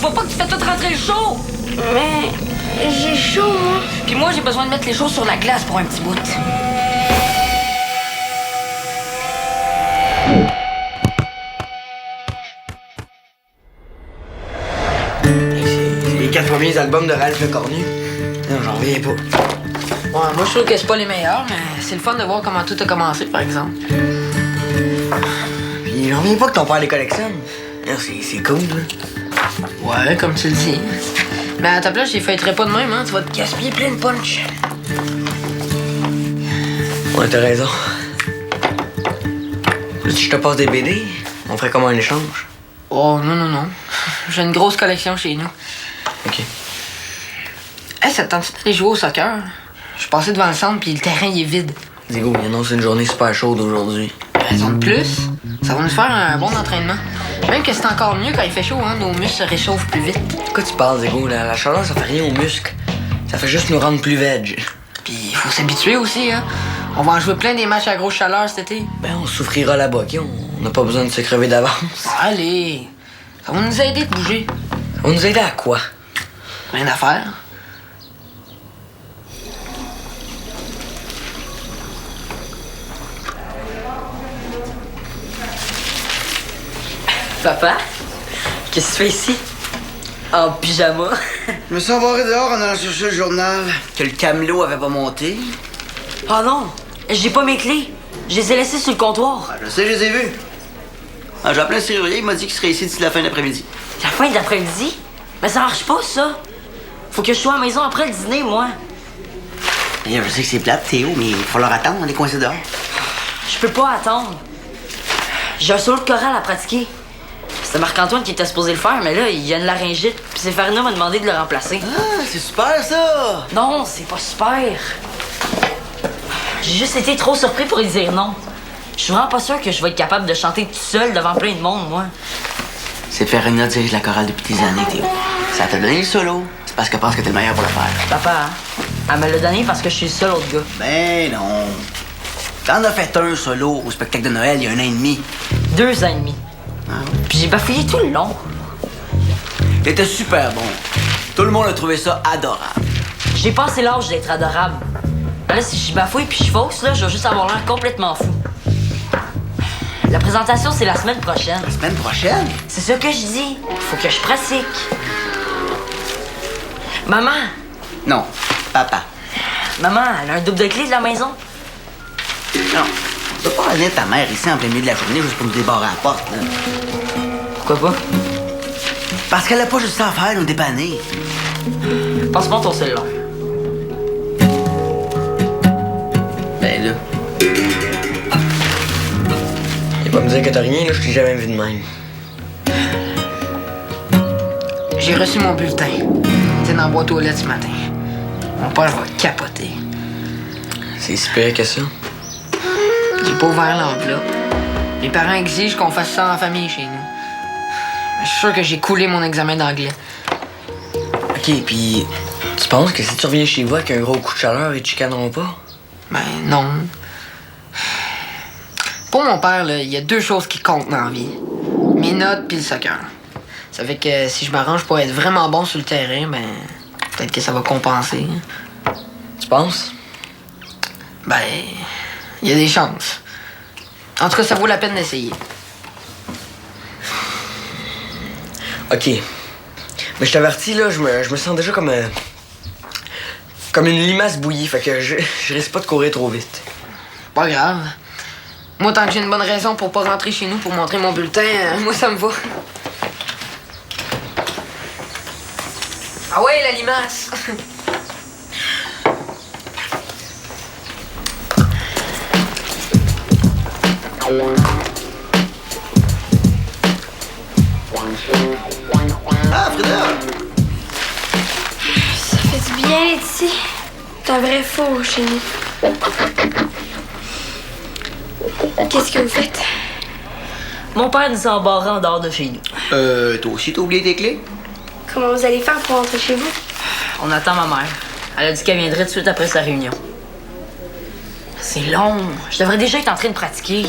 vois pas que tu fais tout rentrer le chaud? Mais j'ai chaud, moi. Puis moi, j'ai besoin de mettre les choses sur la glace pour un petit bout. C'est les 4 premiers albums de Ralph Le Cornu. Non, j'en reviens pas. Ouais, moi, je trouve que c'est pas les meilleurs, mais c'est le fun de voir comment tout a commencé, par exemple. Puis j'en reviens pas que ton père les collectionne. Non, c'est cool, là. Ouais, comme tu le dis. Mais à ta place, je les fêterais pas de même, hein. Tu vas te gaspiller plein de punch. Ouais, t'as raison. Si je te passe des BD, on ferait comment un échange? Oh, non. J'ai une grosse collection chez nous. OK. Hey, ça te tente d'aller jouer au soccer? Je suis passé devant le centre, puis le terrain, il est vide. Digo, il annonce une journée super chaude aujourd'hui. Raison de plus, ça va nous faire un bon entraînement. Même que c'est encore mieux quand il fait chaud, hein. Nos muscles se réchauffent plus vite. De quoi tu parles, Digo? La chaleur, ça fait rien aux muscles. Ça fait juste nous rendre plus veg. Puis il faut s'habituer aussi, hein. On va en jouer plein des matchs à grosse chaleur cet été. Ben, on souffrira là-bas, OK? On n'a pas besoin de se crever d'avance. Allez, ça va nous aider de bouger. On va nous aider à quoi? Rien à faire. Papa, qu'est-ce que tu fais ici? En pyjama? Je me suis embarré dehors en allant chercher le journal. Que le camelot avait pas monté. Oh non, j'ai pas mes clés. Je les ai laissées sur le comptoir. Je sais, je les ai vus. J'ai appelé un serrurier, il m'a dit qu'il serait ici d'ici la fin de l'après-midi. La fin de l'après-midi? Mais ça marche pas, ça. Faut que je sois à la maison après le dîner, moi. Je sais que c'est plate, Théo, mais il faut leur attendre, on est coincés dehors. Je peux pas attendre. J'ai un solo de chorale à pratiquer. C'était Marc-Antoine qui était supposé le faire, mais là, il y a une laryngite, puis Séphérina m'a demandé de le remplacer. Ah, c'est super, ça! Non, c'est pas super. J'ai juste été trop surpris pour lui dire non. Je suis vraiment pas sûr que je vais être capable de chanter tout seul devant plein de monde, moi. Séphérina dirige la chorale depuis des années, Théo. Ça t'a donné le solo. C'est parce qu'elle pense que t'es le meilleur pour le faire. Papa, elle me l'a donné parce que je suis le seul autre gars. Ben non. T'en as fait un solo au spectacle de Noël il y a 1 an et demi. 2 ans et demi. Ah oui? Puis j'ai bafouillé tout le long. Il était super bon. Tout le monde a trouvé ça adorable. J'ai passé l'âge d'être adorable. Là, si je bafouille puis je fausse, là, je vais juste avoir l'air complètement fou. La présentation, c'est la semaine prochaine. La semaine prochaine? C'est ça que je dis. Faut que je pratique. Maman! Non, papa. Maman, elle a un double de clé de la maison. Non. Tu peux pas amener ta mère ici en plein milieu de la journée juste pour nous débarrer à la porte, là. Pourquoi pas? Parce qu'elle a pas juste ça à faire, nous dépanner. Passe-moi ton cellulaire. Ben là. Il va me dire que t'as rien, là, je t'ai jamais vu de même. J'ai reçu mon bulletin. C'était dans la boîte aux lettres ce matin. Mon père va capoter. C'est si pire que ça. J'ai pas ouvert l'enveloppe. Les parents exigent qu'on fasse ça en famille chez nous. Je suis sûr que j'ai coulé mon examen d'anglais. OK, puis tu penses que si tu reviens chez vous avec un gros coup de chaleur, ils te chicaneront pas? Ben non. Pour mon père, là, il y a 2 choses qui comptent dans la vie. Mes notes puis le soccer. Ça fait que si je m'arrange pour être vraiment bon sur le terrain, ben peut-être que ça va compenser. Tu penses? Ben, il y a des chances. En tout cas, ça vaut la peine d'essayer. OK. Mais je t'avertis, là, je me sens déjà comme une limace bouillie, fait que je risque pas de courir trop vite. Pas grave. Moi, tant que j'ai une bonne raison pour pas rentrer chez nous pour montrer mon bulletin, moi, ça me va. Ah ouais, la limace! Ah, Frida! Ça fait du bien être ici. C'est un vrai four chez nous. Qu'est-ce que vous faites? Mon père nous a embarrés en dehors de chez nous. Toi aussi, t'as oublié tes clés? Comment vous allez faire pour rentrer chez vous? On attend ma mère. Elle a dit qu'elle viendrait tout de suite après sa réunion. C'est long. Je devrais déjà être en train de pratiquer.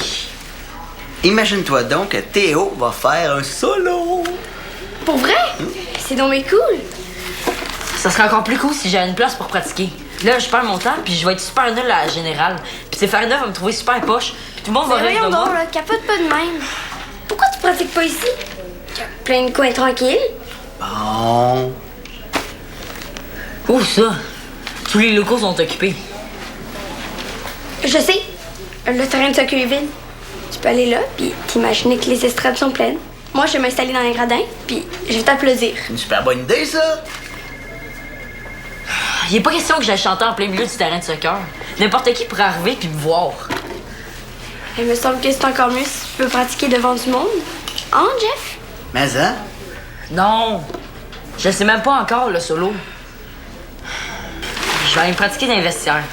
Imagine-toi donc que Théo va faire un solo. Pour vrai? c'est donc bien cool. Ça serait encore plus cool si j'avais une place pour pratiquer. Là, je perds mon temps, puis je vais être super nul à la générale. Puis ces Farina va me trouver super poche, puis tout le monde va Mais rire de voyons donc, moi. là, capote pas de même. Pourquoi tu pratiques pas ici? Il y a plein de coins tranquilles. Bon. Où ça? Tous les locaux sont occupés. Je sais, le terrain de soccer est vide. Tu peux aller là, puis t'imaginer que les estrades sont pleines. Moi, je vais m'installer dans les gradins, puis je vais t'applaudir. Une super bonne idée, ça. Il est pas question que j'aille chanter en plein milieu du terrain de soccer. N'importe qui pourrait arriver puis me voir. Il me semble que c'est encore mieux si tu peux pratiquer devant du monde. Hein, Jeff? Mais hein? Non, je sais même pas encore le solo. Je vais aller me pratiquer dans les vestiaires.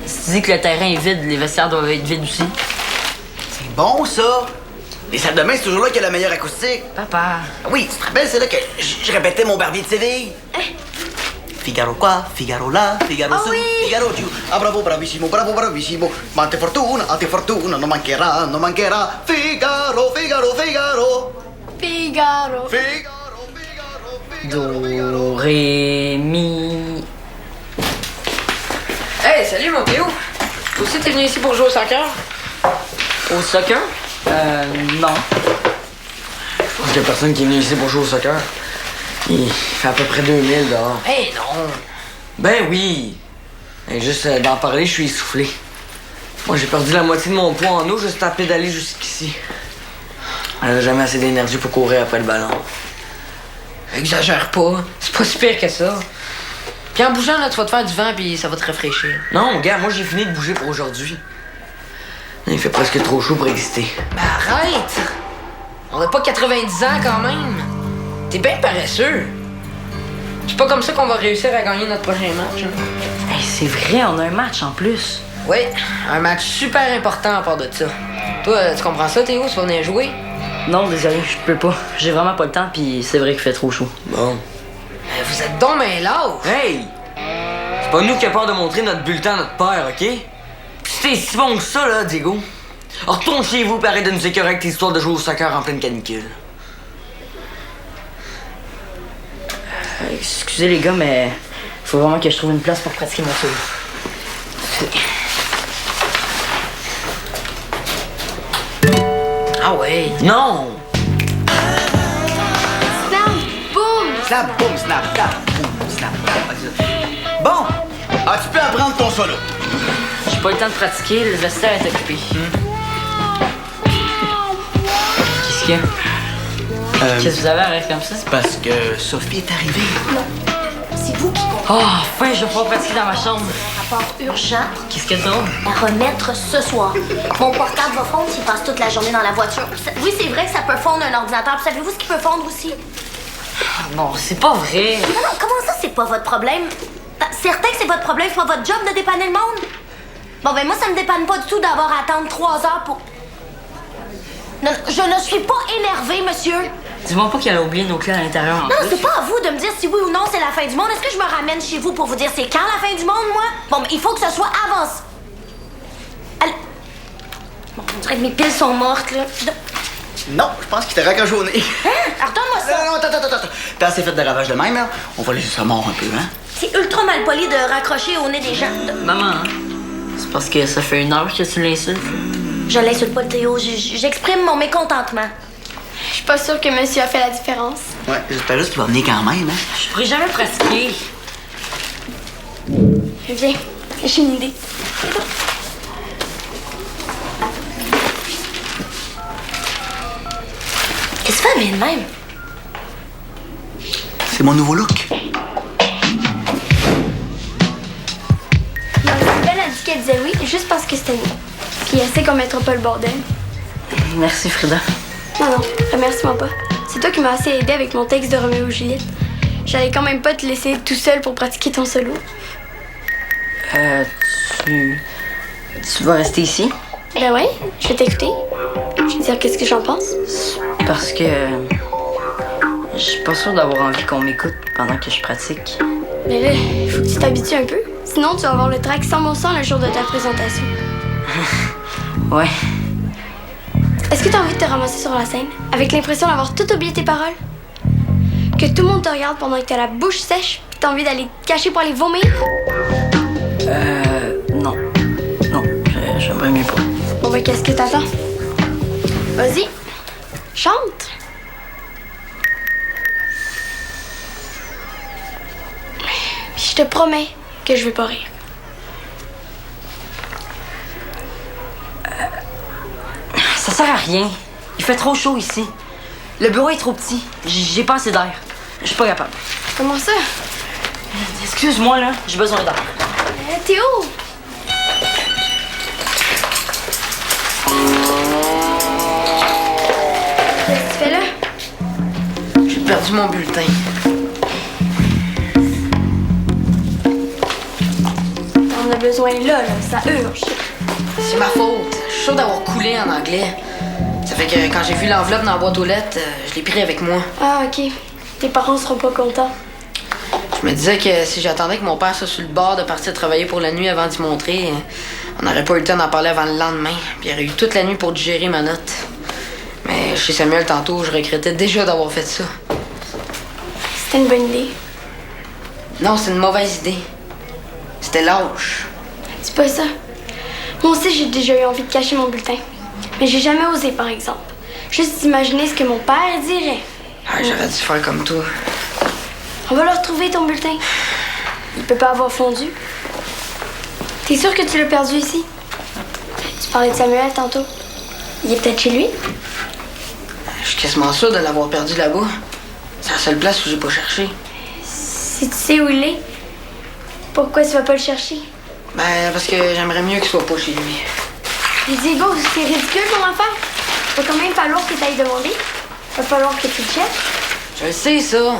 Si tu dis que le terrain est vide, les vestiaires doivent être vides aussi. C'est bon, ça. Les salles de bain, c'est toujours là qu'il y a la meilleure acoustique. Papa. Ah oui, tu te rappelles, c'est là que je répétais mon barbier de Séville. Figaro qua, Figaro là, Figaro Ah su, oui. Figaro giù. Ah bravo, bravissimo, bravo, bravissimo. Ma a te fortuna, non mancherà, non mancherà. Figaro, Figaro, Figaro. Figaro. Figaro, Figaro, Figaro. Do, ré, mi. Hey, salut mon Théo! Toi aussi, t'es venu ici pour jouer au soccer? Au soccer? Non. Je pense qu'il y a personne qui est venu ici pour jouer au soccer. Il fait à peu près 2000 dehors. Hey, non! Ben oui! Et juste d'en parler, je suis essoufflé. Moi, j'ai perdu la moitié de mon poids en eau juste à pédaler jusqu'ici. Elle n'a jamais assez d'énergie pour courir après le ballon. Exagère pas. C'est pas si pire que ça. Puis en bougeant, là, tu vas te faire du vent, puis ça va te rafraîchir. Non, gars, moi, j'ai fini de bouger pour aujourd'hui. Il fait presque trop chaud pour exister. Mais arrête! On n'a pas 90 ans quand même. T'es bien paresseux. C'est pas comme ça qu'on va réussir à gagner notre prochain match. Hein. Hey, c'est vrai, on a un match en plus. Oui, un match super important à part de ça. Toi, tu comprends ça, Théo? Tu vas venir jouer? Non, désolé, je peux pas. J'ai vraiment pas le temps, puis c'est vrai qu'il fait trop chaud. Bon. Mais vous êtes donc ben lâches. Hey! C'est pas nous qui a peur de montrer notre bulletin à notre père, OK? Puis si t'es si bon que ça, là, Diego. Retourne chez vous, puis arrête de nous écœurer avec tes histoires de jouer au soccer en pleine canicule. Excusez les gars, mais faut vraiment que je trouve une place pour pratiquer mon solo. Ah ouais. Non! Snap, boum! Snap, boum, snap, snap, boum, snap, snap. Bon, ah, tu peux apprendre ton solo. J'ai pas eu le temps de pratiquer, le vestiaire est occupé. Qu'est-ce qu'il y a? Qu'est-ce que vous avez à rire comme ça? Parce que Sophie est arrivée. C'est vous qui comptez. Oh, enfin, je vais pouvoir pratiquer dans ma chambre. Rapport urgent Qu'est-ce qu'il y a de drôle? à remettre ce soir. Mon portable va fondre s'il passe toute la journée dans la voiture. Oui, c'est vrai que ça peut fondre un ordinateur. Puis savez-vous ce qui peut fondre aussi? Non, c'est pas vrai. Non, non, comment ça, c'est pas votre problème? Certain que c'est votre problème, c'est pas votre job de dépanner le monde? Bon, ben moi, ça me dépanne pas du tout d'avoir à attendre 3 heures pour... Non, je ne suis pas énervée, monsieur. Dis-moi pas qu'elle a oublié nos clés à l'intérieur en Non, plus. c'est pas à vous de me dire si oui ou non c'est la fin du monde. Est-ce que je me ramène chez vous pour vous dire c'est quand la fin du monde, moi? Bon, ben, il faut que ce soit avance. Allez. Bon, on dirait que mes piles sont mortes, là. Non, je pense qu'il t'a racajonné. Hein? Redonne-moi ça. Non, attends. T'as assez fait de ravage de même, là. On va laisser ça mort un peu, hein? C'est ultra mal poli de raccrocher au nez des gens. Maman, hein? C'est parce que ça fait 1 heure que tu l'insultes. Je l'insulte pas, Théo. J'exprime mon mécontentement. Je suis pas sûre que monsieur a fait la différence. Ouais, j'espère juste qu'il va venir quand même, hein? Je pourrais jamais pratiquer. Viens, j'ai une idée. Qu'est-ce que tu fais, de même? C'est mon nouveau look. Belle a dit qu'elle disait oui, juste parce que c'était nous. Puis elle sait qu'on mettra pas le bordel. Merci, Frida. Non, remercie-moi pas. C'est toi qui m'as assez aidé avec mon texte de Roméo et Juliette. J'allais quand même pas te laisser tout seul pour pratiquer ton solo. Tu vas rester ici? Ben ouais, je vais t'écouter. Je vais te dire qu'est-ce que j'en pense. Parce que je suis pas sûre d'avoir envie qu'on m'écoute pendant que je pratique. Mais là, il faut que tu t'habitues un peu. Sinon, tu vas avoir le trac 100% le jour de ta présentation. Ouais. Est-ce que tu as envie de te ramasser sur la scène, avec l'impression d'avoir tout oublié tes paroles? Que tout le monde te regarde pendant que t'as la bouche sèche pis t'as envie d'aller te cacher pour aller vomir? Non. Non, j'aimerais mieux pas. Bon, ben, qu'est-ce que t'attends? Vas-y, chante. Puis je te promets que je vais pas rire. Ça sert à rien. Il fait trop chaud ici. Le bureau est trop petit. J'ai pas assez d'air. Je suis pas capable. Comment ça? Excuse-moi, là. J'ai besoin d'air. Théo! Qu'est-ce que tu fais là? J'ai perdu mon bulletin. On a besoin là, ça urge. C'est ma faute. Je suis sûr d'avoir coulé en anglais. Ça fait que quand j'ai vu l'enveloppe dans la boîte aux lettres, je l'ai pris avec moi. Ah, ok. Tes parents seront pas contents. Je me disais que si j'attendais que mon père soit sur le bord de partir travailler pour la nuit avant d'y montrer, on n'aurait pas eu le temps d'en parler avant le lendemain. Puis il y aurait eu toute la nuit pour digérer ma note. Mais chez Samuel, tantôt, je regrettais déjà d'avoir fait ça. C'était une bonne idée. Non, c'est une mauvaise idée. C'était lâche. Dis pas ça. Moi aussi, j'ai déjà eu envie de cacher mon bulletin. Mais j'ai jamais osé, par exemple. Juste imaginer ce que mon père dirait. Ah, j'aurais dû faire comme toi. On va le retrouver, ton bulletin. Il peut pas avoir fondu. T'es sûr que tu l'as perdu ici? Tu parlais de Samuel tantôt. Il est peut-être chez lui? Je suis quasiment sûr de l'avoir perdu là-bas. C'est la seule place où j'ai pas cherché. Si tu sais où il est, pourquoi tu vas pas le chercher? Ben, parce que j'aimerais mieux qu'il soit pas chez lui. Mais Diego, c'est ridicule ton affaire. Va quand même falloir que t'ailles demander. Va falloir que tu le cherches. Je le sais, ça.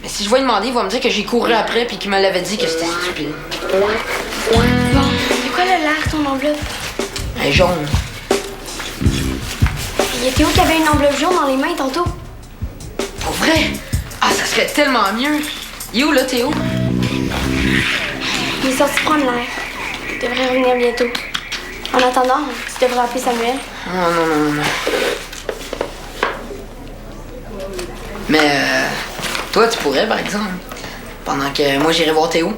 Mais si je vais lui demander, il va me dire que j'ai couru après puis qu'il me l'avait dit que c'était stupide. Bon, de quoi elle a l'air, ton enveloppe? Elle est jaune. Il y a Théo qui avait une enveloppe jaune dans les mains tantôt. Pour vrai? Ah, ça serait tellement mieux. Il est où, là, Théo? Il est sorti prendre l'air. Il devrait revenir bientôt. En attendant, tu devrais appeler Samuel. Non, non, non, non. Mais, toi, tu pourrais, par exemple. Pendant que moi, j'irai voir Théo.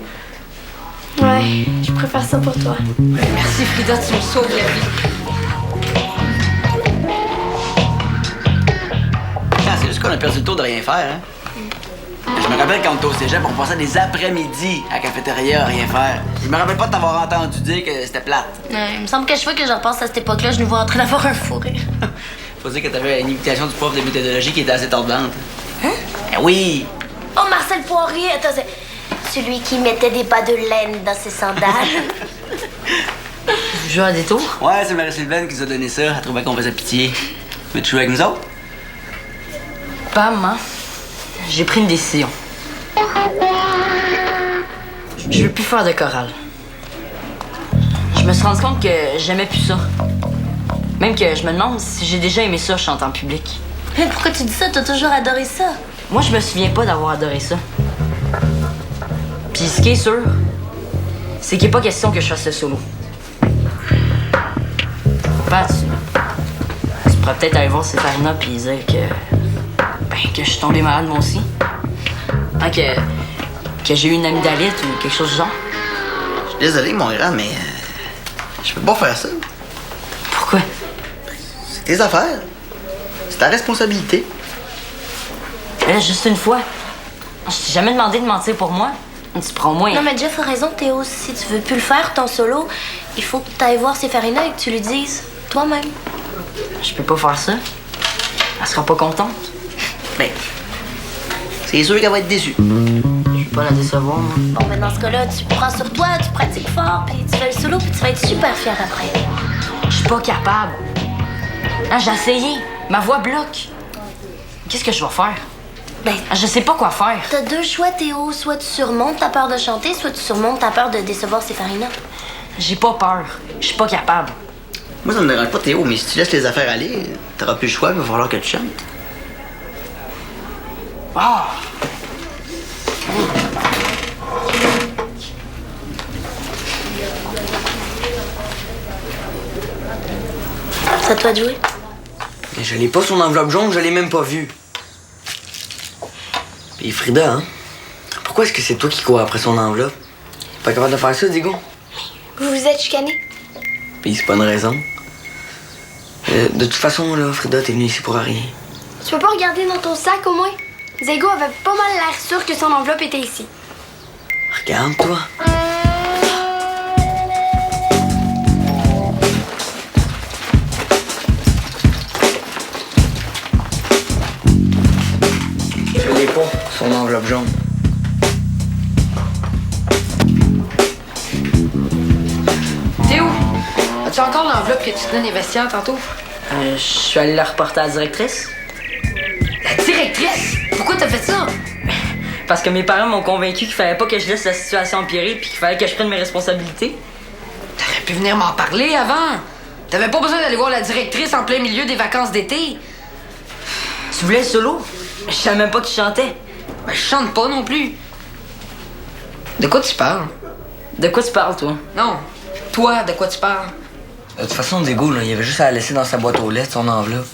Ouais, je préfère ça pour toi. Merci, Frida, tu me sauves la vie. Ah, c'est juste qu'on a perdu le tour de rien faire, hein? Je me rappelle quand on était au cégep, on passait des après-midi à la cafétéria à rien faire. Je me rappelle pas de t'avoir entendu dire que c'était plate. Il me semble qu'à chaque fois que je repense à cette époque-là, je nous vois en train d'avoir un fou rire. Faut dire que t'avais une imitation du prof de méthodologie qui était assez tordante. Hein? Eh oui! Oh, Marcel Poirier, attends, c'est celui qui mettait des bas de laine dans ses sandales. Vous jouez à des tours? Ouais, c'est Marie-Sylvaine qui nous a donné ça. Elle trouvait qu'on faisait pitié. Veux-tu jouer avec nous autres? Pam, hein? J'ai pris une décision. Je veux plus faire de chorale. Je me suis rendu compte que j'aimais plus ça. Même que je me demande si j'ai déjà aimé ça chanter en public. Mais pourquoi tu dis ça? T'as toujours adoré ça. Moi, je me souviens pas d'avoir adoré ça. Puis ce qui est sûr, c'est qu'il n'est pas question que je fasse le solo. Ben, tu pourrais peut-être aller voir Cétarina puis dire que je suis tombée malade moi aussi. Hein, que j'ai eu une amygdalite ou quelque chose du genre. Je suis désolé, mon grand, mais je peux pas faire ça. Pourquoi? C'est tes affaires. C'est ta responsabilité. Mais là, juste une fois. Je t'ai jamais demandé de mentir pour moi. Tu prends moins. Non, mais Jeff a raison, Théo. Si tu veux plus le faire, ton solo, il faut que tu ailles voir Séfarina et que tu lui dises toi-même. Je peux pas faire ça. Elle sera pas contente. Mais c'est sûr qu'elle va être déçue. Je veux pas la décevoir, moi. Bon, ben dans ce cas-là, tu prends sur toi, tu pratiques fort, puis tu fais le solo, puis tu vas être super fier après. Je suis pas capable. Hein, j'ai essayé. Ma voix bloque. Qu'est-ce que je vais faire? Ben, Je sais pas quoi faire. t'as deux choix, Théo. Soit tu surmontes ta peur de chanter, soit tu surmontes ta peur de décevoir Séfarina. J'ai pas peur. Je suis pas capable. Moi, ça me dérange pas, Théo, mais si tu laisses les affaires aller, t'auras plus le choix, il va falloir que tu chantes. Ah! C'est à toi de jouer. Mais je l'ai pas son enveloppe jaune, je l'ai même pas vue. Puis Frida, hein? Pourquoi est-ce que c'est toi qui cours après son enveloppe? Pas capable de faire ça, Diego? Vous vous êtes chicané? Puis c'est pas une raison. De toute façon, là, Frida, t'es venue ici pour rien. Tu peux pas regarder dans ton sac au moins? Diego avait pas mal l'air sûr que son enveloppe était ici. Regarde, toi. Je l'ai pas, son enveloppe jaune. T'es où? As-tu encore l'enveloppe que tu tenais des vestiaires tantôt? Je suis allé la reporter à la directrice. La directrice? Pourquoi t'as fait ça? Parce que mes parents m'ont convaincu qu'il fallait pas que je laisse la situation empirer puis qu'il fallait que je prenne mes responsabilités. T'aurais pu venir m'en parler avant. T'avais pas besoin d'aller voir la directrice en plein milieu des vacances d'été. Tu voulais le solo? Je savais même pas que tu chantais. Ben, je chante pas non plus. De quoi tu parles? De quoi tu parles, toi? Non. Toi, de quoi tu parles? De toute façon, Diego, là, il avait juste à la laisser dans sa boîte aux lettres, son enveloppe.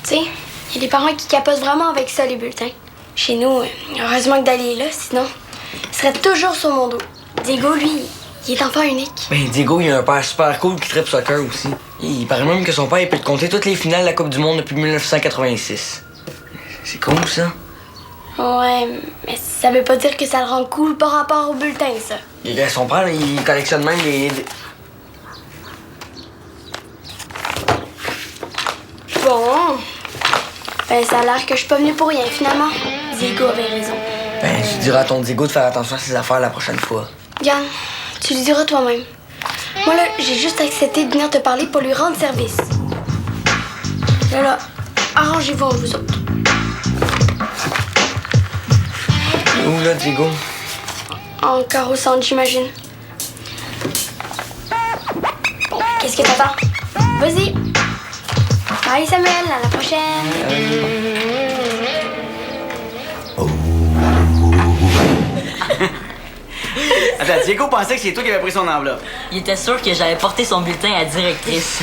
Tu sais, il y a des parents qui capotent vraiment avec ça, les bulletins. Chez nous, heureusement que Dali est là, sinon, il serait toujours sur mon dos. Diego, lui, il est enfant unique. Ben, Diego, il a un père super cool qui tripe soccer aussi. Il paraît même que son père, il peut te compter toutes les finales de la Coupe du Monde depuis 1986. C'est cool, ça. Ouais, mais ça veut pas dire que ça le rend cool par rapport au bulletin, ça. Et son père, là, il collectionne même les... Bon. Ben, ça a l'air que je suis pas venue pour rien, finalement. Diego avait raison. Ben, tu diras à ton Diego de faire attention à ses affaires la prochaine fois. Yann, tu lui diras toi-même. Moi, là, j'ai juste accepté de venir te parler pour lui rendre service. Là, arrangez-vous entre vous autres. Où, là, Diego? Encore au centre, j'imagine. Bon, qu'est-ce que t'attends? Vas-y. Bye, Samuel, à la prochaine. Attends, Diego pensait que c'est toi qui avais pris son enveloppe. Il était sûr que j'allais porter son bulletin à la directrice.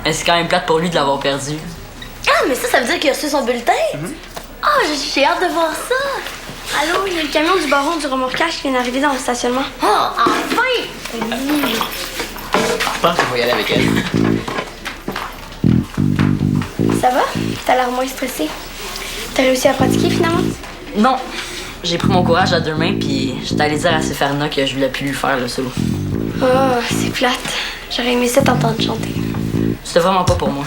Mais c'est quand même plate pour lui de l'avoir perdu. Ah, mais ça veut dire qu'il a reçu son bulletin? Ah, j'ai hâte de voir ça. Allô, il y a le camion du baron du remorquage qui vient d'arriver dans le stationnement. Oh, enfin! Je pense qu'il faut y aller avec elle. Ça va? T'as l'air moins stressé. T'as réussi à pratiquer finalement? Non. J'ai pris mon courage à deux mains puis j'étais allé dire à Séfarina que je voulais plus lui faire le solo. Oh, c'est plate. J'aurais aimé ça t'entendre chanter. C'était vraiment pas pour moi.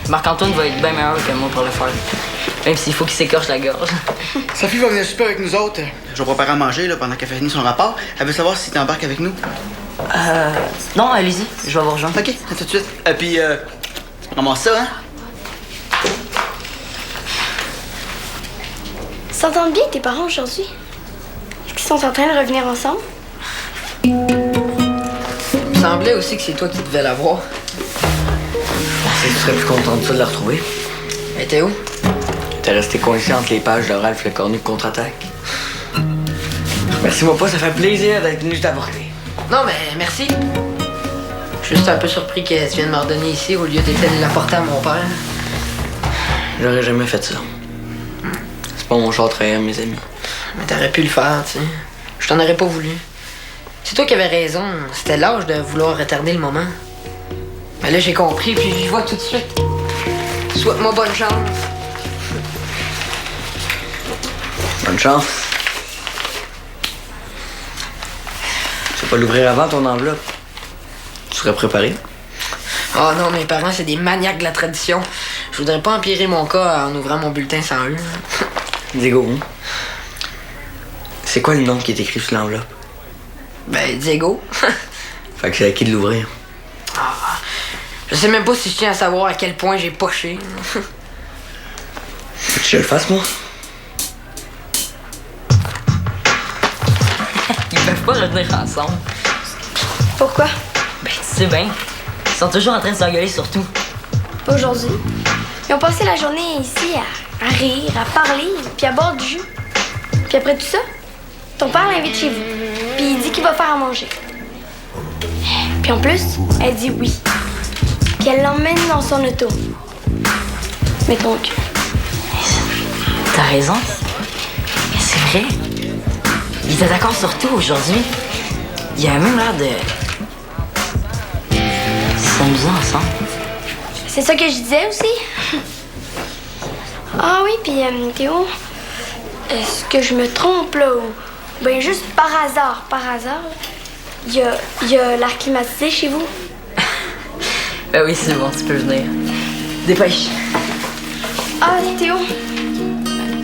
Marc-Antoine va être bien meilleur que moi pour le faire. Même s'il faut qu'il s'écorche la gorge. Sophie va venir souper avec nous autres. Je vais préparer à manger là, pendant qu'elle fait finir son rapport. Elle veut savoir si t'embarques avec nous. Non, allez-y, je vais vous rejoindre. OK, à tout de suite. Puis, ramasse ça, hein? S'entendent bien tes parents aujourd'hui? Est-ce qu'ils sont en train de revenir ensemble? Il me semblait aussi que c'est toi qui devais l'avoir. Tu serais plus content de ça de la retrouver. Elle était où? T'es resté coincé entre les pages de Ralph le cornu de contre-attaque. Merci-moi pas, ça fait plaisir d'être venu t'aborder. Non, mais merci. Je suis juste un peu surpris que tu viennes me redonner ici au lieu de l'apporter à mon père. J'aurais jamais fait ça. C'est pas mon char très mes amis. Mais t'aurais pu le faire, tu sais. Je t'en aurais pas voulu. C'est toi qui avais raison. C'était l'âge de vouloir retarder le moment. Mais là, j'ai compris, puis j'y vois tout de suite. Souhaite-moi bonne chance. Bonne chance. Tu vas pas l'ouvrir avant ton enveloppe. Tu serais préparé? Oh non, mes parents, c'est des maniaques de la tradition. Je voudrais pas empirer mon cas en ouvrant mon bulletin sans eux. Diego, c'est quoi le nom qui est écrit sur l'enveloppe? Ben, Diego. Fait que c'est à qui de l'ouvrir. Je sais même pas si je tiens à savoir à quel point j'ai poché. Faut que je le fasse, moi? Ils peuvent pas revenir ensemble. Pourquoi? Ben, tu sais bien. Ils sont toujours en train de s'engueuler sur tout. Pas aujourd'hui. Ils ont passé la journée ici à rire, à parler, puis à boire du jus. Puis après tout ça, ton père l'invite chez vous. Puis il dit qu'il va faire à manger. Puis en plus, elle dit oui. Puis elle l'emmène dans son auto. Mais donc, T'as raison. paraît. Il était d'accord sur tout aujourd'hui. Il a même l'air de s'amuser ensemble. C'est ça que je disais aussi. Ah oui, puis Théo, est-ce que je me trompe là ou ben juste par hasard, il y a l'air climatisé chez vous? Ben oui, c'est bon, tu peux venir. Dépêche. Ah Théo,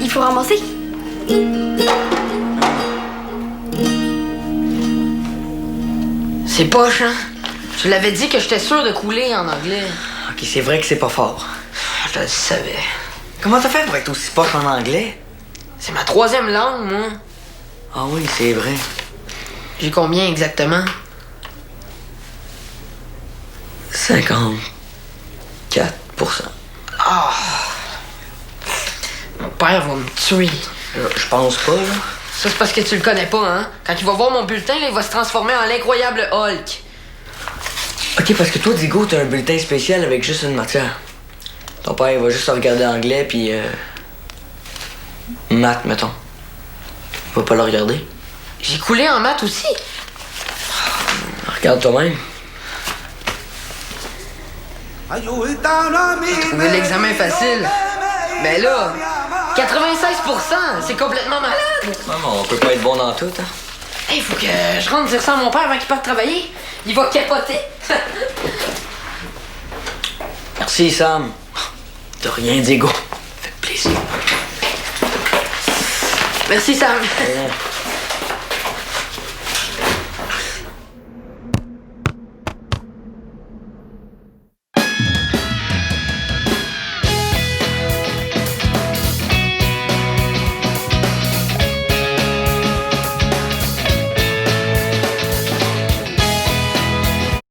il faut ramasser. C'est poche, hein? Je l'avais dit que j'étais sûr de couler en anglais. Ok, c'est vrai que c'est pas fort. Je le savais. Comment t'as fait pour être aussi poche en anglais? C'est ma 3e langue, moi. Ah oui, c'est vrai. J'ai combien exactement? 54%. Ah! Mon père va me tuer. Je pense pas, là. Ça, c'est parce que tu le connais pas, hein? Quand il va voir mon bulletin, là, il va se transformer en l'incroyable Hulk. Ok, parce que toi, Digo, t'as un bulletin spécial avec juste une matière. Ton père, il va juste regarder anglais, puis maths, mettons. Il va pas le regarder. J'ai coulé en maths aussi. Regarde toi-même. Trouver l'examen facile. Mais là, 96%, c'est complètement malade. Non, mais on peut pas être bon dans tout, hein. Hey, faut que je rentre dire ça à mon père avant qu'il parte travailler. Il va capoter. Merci, Sam. De rien, Diego. Fait plaisir. Merci, Sam. Ouais.